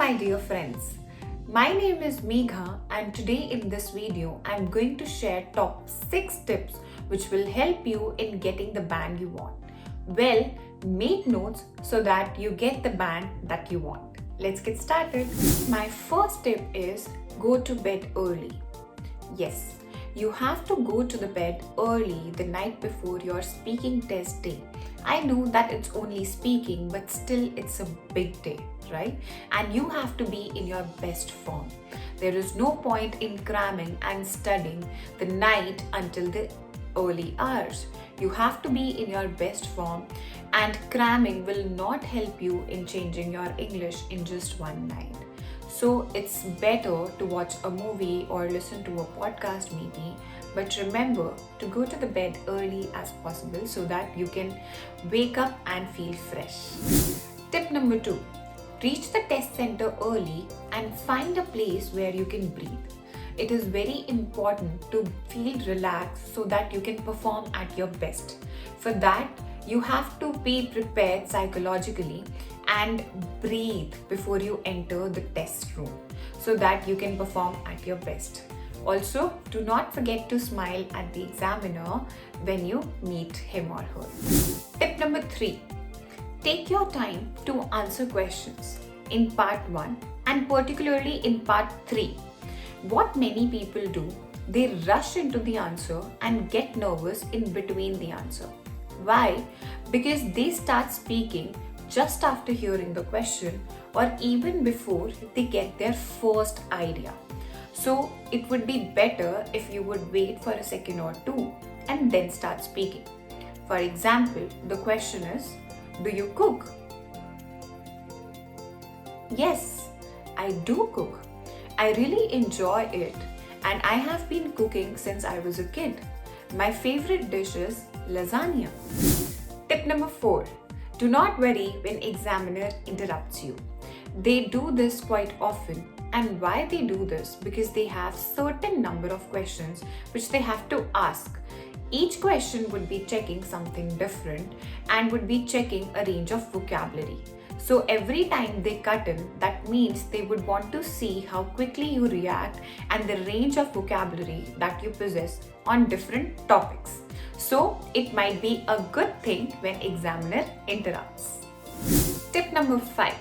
my dear friends. My name is Megha and today in this video I'm going to share top 6 tips which will help you in getting the band you want. Well, make notes so that you get the band that you want. Let's get started. My first tip is go to bed early. Yes, you have to go to the bed early the night before your speaking test day. I know that it's only speaking, but still it's a big day, right? And you have to be in your best form. There is no point in cramming and studying the night until the early hours. You have to be in your best form, and cramming will not help you in changing your English in just one night. So it's better to watch a movie or listen to a podcast maybe, but remember to go to the bed early as possible so that you can wake up and feel fresh. Tip number 2, reach the test center early and find a place where you can breathe. It is very important to feel relaxed so that you can perform at your best. For that, you have to be prepared psychologically and breathe before you enter the test room so that you can perform at your best. Also, do not forget to smile at the examiner when you meet him or her. Tip number 3, take your time to answer questions in part 1 and particularly in part 3. What many people do, they rush into the answer and get nervous in between the answer. Why? Because they start speaking just after hearing the question or even before they get their first idea. So it would be better if you would wait for a second or two and then start speaking. For example, the question is, do you cook? Yes, I do cook. I really enjoy it and I have been cooking since I was a kid. My favorite dish is lasagna. Tip number 4, do not worry when examiner interrupts you. They do this quite often, and why they do this? Because they have certain number of questions which they have to ask. Each question would be checking something different and would be checking a range of vocabulary. So every time they cut in, that means they would want to see how quickly you react and the range of vocabulary that you possess on different topics. So it might be a good thing when examiner interrupts. Tip number 5,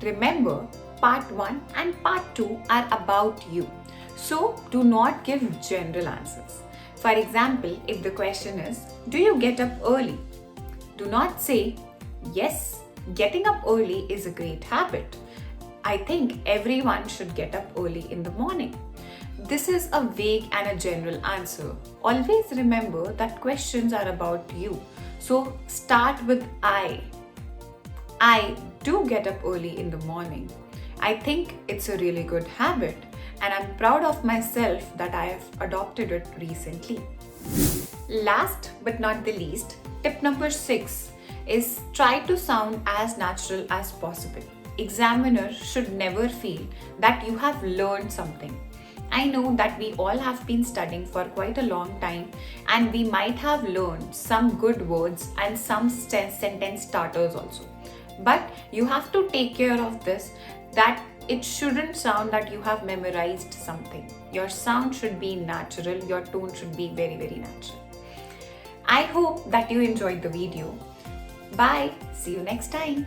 remember part 1 and part 2 are about you. So do not give general answers. For example, if the question is, do you get up early? Do not say, yes, getting up early is a great habit. I think everyone should get up early in the morning. This is a vague and a general answer. Always remember that questions are about you. So start with I. I do get up early in the morning. I think it's a really good habit and I'm proud of myself that I have adopted it recently. Last but not the least, tip number 6 is try to sound as natural as possible. Examiner should never feel that you have learned something. I know that we all have been studying for quite a long time and we might have learned some good words and some sentence starters also. But you have to take care of this, that it shouldn't sound that you have memorized something. Your sound should be natural, your tone should be very, very natural. I hope that you enjoyed the video. Bye. See you next time.